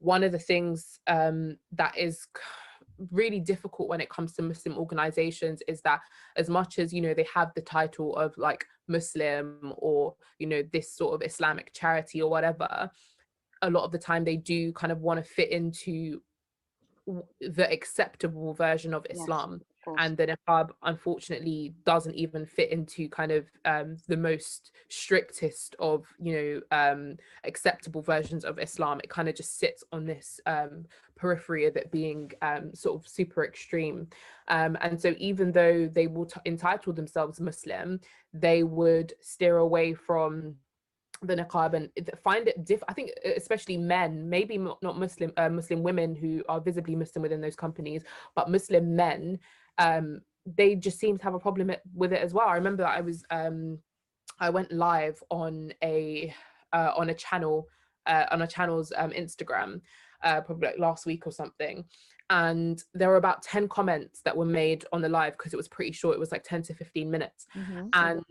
one of the things that is really difficult when it comes to Muslim organizations is that as much as, you know, they have the title of like Muslim or, you know, this sort of Islamic charity or whatever, a lot of the time they do kind of want to fit into the acceptable version of Yes, Islam. of course. And the niqab, unfortunately, doesn't even fit into kind of the most strictest of, you know, acceptable versions of Islam. It kind of just sits on this periphery of it being sort of super extreme. And so even though they will entitle themselves Muslim, they would steer away from the niqab and find it I think especially men, maybe not Muslim women who are visibly Muslim within those companies, but Muslim men, they just seem to have a problem with it as well. I remember that I went live on a channel on a channel's Instagram probably like last week or something, and there were about 10 comments that were made on the live because it was pretty short. It was like 10 to 15 minutes, Hmm. and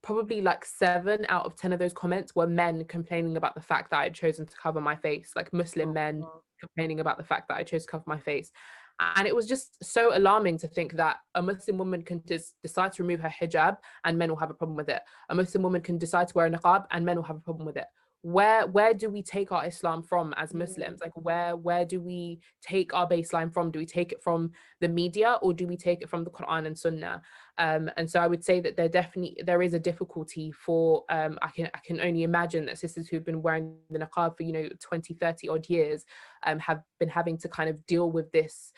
probably like 7 out of 10 of those comments were men complaining about the fact that I had chosen to cover my face, like Muslim Oh, men wow. complaining about the fact that I chose to cover my face. And it was just so alarming to think that a Muslim woman can just decide to remove her hijab and men will have a problem with it. A Muslim woman can decide to wear a niqab and men will have a problem with it. Where do we take our Islam from as Mm. Muslims? Like where do we take our baseline from? Do we take it from the media or do we take it from the Quran and Sunnah? And so I would say that there is a difficulty for I can only imagine that sisters who've been wearing the niqab for, you know, 20, 30 odd years have been having to kind of deal with this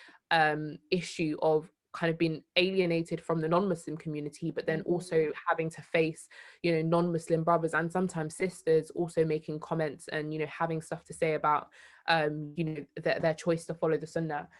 issue of kind of being alienated from the non-Muslim community, but then Mhm. also having to face, you know, non-Muslim brothers and sometimes sisters also making comments and, you know, having stuff to say about you know, their choice to follow the Sunnah.